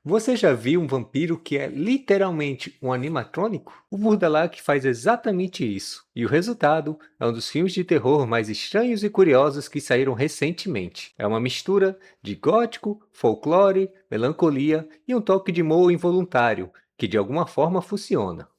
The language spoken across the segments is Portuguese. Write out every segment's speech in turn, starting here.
Você já viu um vampiro que é literalmente um animatrônico? O Burdalak faz exatamente isso, e o resultado é um dos filmes de terror mais estranhos e curiosos que saíram recentemente. É uma mistura de gótico, folclore, melancolia e um toque de humor involuntário, que de alguma forma funciona.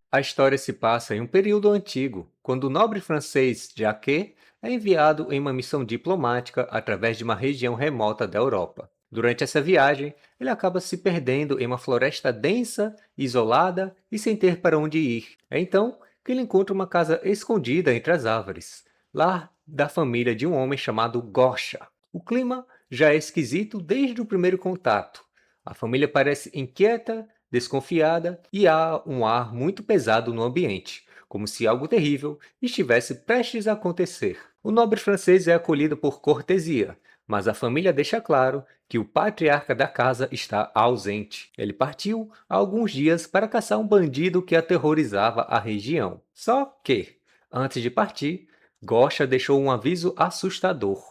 A história se passa em um período antigo, quando o nobre francês Jacques é enviado em uma missão diplomática através de uma região remota da Europa. Durante essa viagem, ele acaba se perdendo em uma floresta densa, isolada e sem ter para onde ir. É então que ele encontra uma casa escondida entre as árvores, lá da família de um homem chamado Gosha. O clima já é esquisito desde o primeiro contato. A família parece inquieta, desconfiada e há um ar muito pesado no ambiente, como se algo terrível estivesse prestes a acontecer. O nobre francês é acolhido por cortesia, mas a família deixa claro que o patriarca da casa está ausente. Ele partiu há alguns dias para caçar um bandido que aterrorizava a região. Só que, antes de partir, Gosha deixou um aviso assustador.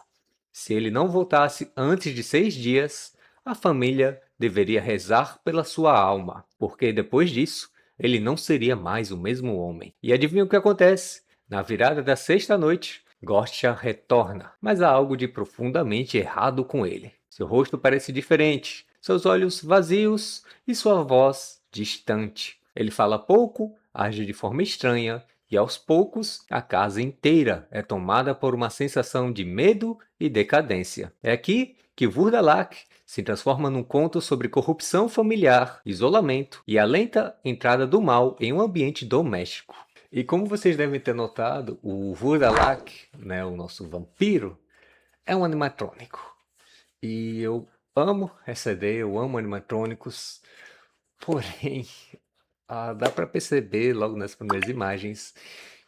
Se ele não voltasse antes de 6 dias, a família deveria rezar pela sua alma, porque depois disso ele não seria mais o mesmo homem. E adivinha o que acontece? Na virada da sexta noite, Gosha retorna, mas há algo de profundamente errado com ele. Seu rosto parece diferente, seus olhos vazios e sua voz distante. Ele fala pouco, age de forma estranha e aos poucos a casa inteira é tomada por uma sensação de medo e decadência. É aqui que Vurdalak se transforma num conto sobre corrupção familiar, isolamento e a lenta entrada do mal em um ambiente doméstico. E como vocês devem ter notado, o Vurdalak, né, o nosso vampiro, é um animatrônico. E eu amo essa ideia, eu amo animatrônicos, porém, dá para perceber logo nas primeiras imagens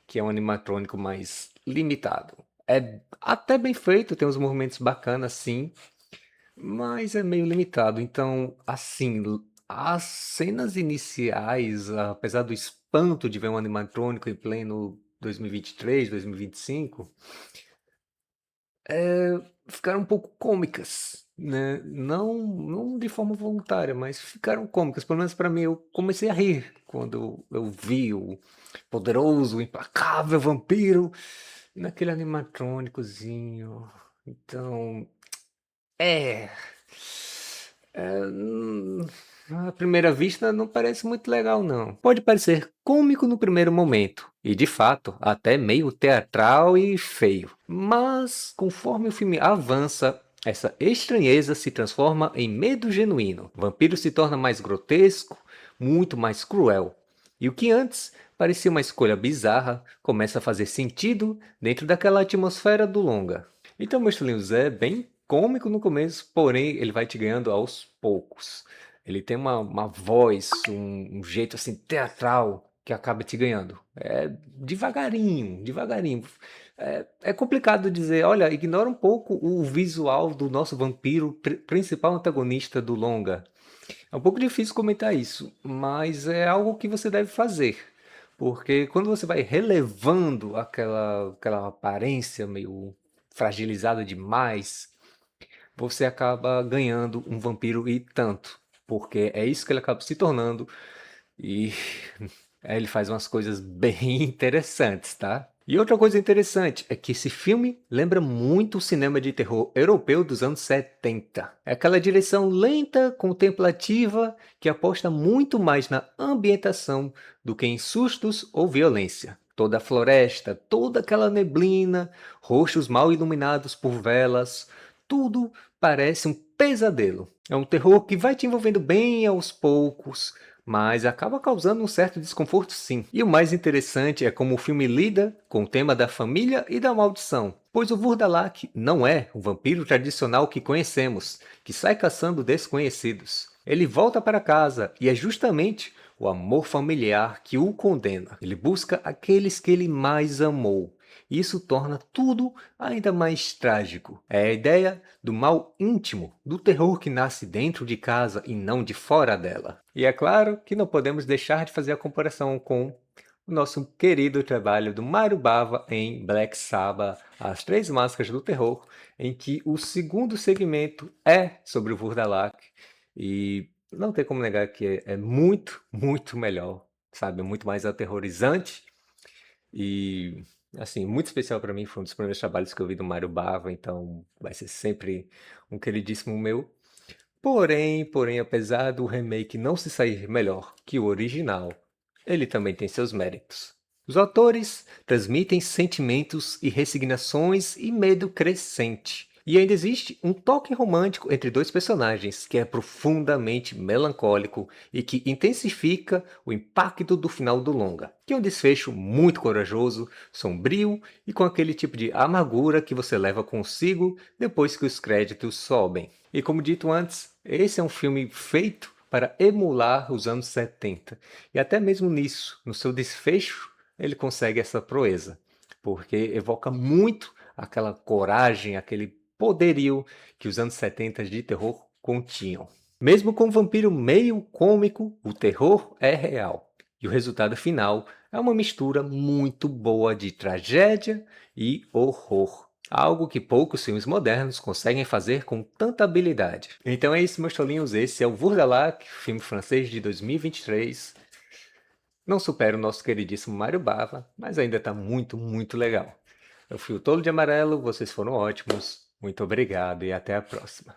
que é um animatrônico mais limitado. É até bem feito, tem uns movimentos bacanas, sim, mas é meio limitado. Então, assim, as cenas iniciais, apesar do espanto de ver um animatrônico em pleno 2023, 2025, ficaram um pouco cômicas, né? Não de forma voluntária, mas ficaram cômicas. Pelo menos para mim, eu comecei a rir quando eu vi o poderoso, implacável vampiro naquele animatrônicozinho. Então, é. À primeira vista, não parece muito legal, não. Pode parecer cômico no primeiro momento, e de fato, até meio teatral e feio. Mas, conforme o filme avança, essa estranheza se transforma em medo genuíno. O vampiro se torna mais grotesco, muito mais cruel. E o que antes parecia uma escolha bizarra começa a fazer sentido dentro daquela atmosfera do longa. Então, meu estilinho Zé é bem cômico no começo, porém ele vai te ganhando aos poucos. Ele tem uma voz, um jeito assim teatral que acaba te ganhando. É devagarinho, devagarinho. É complicado dizer, olha, ignora um pouco o visual do nosso vampiro, principal antagonista do longa. É um pouco difícil comentar isso, mas é algo que você deve fazer. Porque quando você vai relevando aquela aparência meio fragilizada demais, você acaba ganhando um vampiro e tanto. Porque é isso que ele acaba se tornando. E ele faz umas coisas bem interessantes, tá? E outra coisa interessante é que esse filme lembra muito o cinema de terror europeu dos anos 70. É aquela direção lenta, contemplativa, que aposta muito mais na ambientação do que em sustos ou violência. Toda a floresta, toda aquela neblina, roxos mal iluminados por velas, tudo parece um pesadelo. É um terror que vai te envolvendo bem aos poucos, mas acaba causando um certo desconforto, sim. E o mais interessante é como o filme lida com o tema da família e da maldição, pois o Vurdalak não é o vampiro tradicional que conhecemos, que sai caçando desconhecidos. Ele volta para casa e é justamente o amor familiar que o condena. Ele busca aqueles que ele mais amou. Isso torna tudo ainda mais trágico. É a ideia do mal íntimo, do terror que nasce dentro de casa e não de fora dela. E é claro que não podemos deixar de fazer a comparação com o nosso querido trabalho do Mário Bava em Black Sabbath, As Três Máscaras do Terror, em que o segundo segmento é sobre o Vurdalak. E não tem como negar que é muito, muito melhor, sabe? É muito mais aterrorizante e, assim, muito especial para mim. Foi um dos primeiros trabalhos que eu vi do Mário Bava, então vai ser sempre um queridíssimo meu. Porém, apesar do remake não se sair melhor que o original, ele também tem seus méritos. Os autores transmitem sentimentos e resignações e medo crescente. E ainda existe um toque romântico entre dois personagens que é profundamente melancólico e que intensifica o impacto do final do longa, que é um desfecho muito corajoso, sombrio e com aquele tipo de amargura que você leva consigo depois que os créditos sobem. E como dito antes, esse é um filme feito para emular os anos 70. E até mesmo nisso, no seu desfecho, ele consegue essa proeza, porque evoca muito aquela coragem, aquele poderio que os anos 70 de terror continham. Mesmo com um vampiro meio cômico, o terror é real. E o resultado final é uma mistura muito boa de tragédia e horror. Algo que poucos filmes modernos conseguem fazer com tanta habilidade. Então é isso, meus tolinhos. Esse é o Vurdalak, filme francês de 2023. Não supera o nosso queridíssimo Mário Bava, mas ainda está muito, muito legal. Eu fui o Tolo de Amarelo, vocês foram ótimos. Muito obrigado e até a próxima.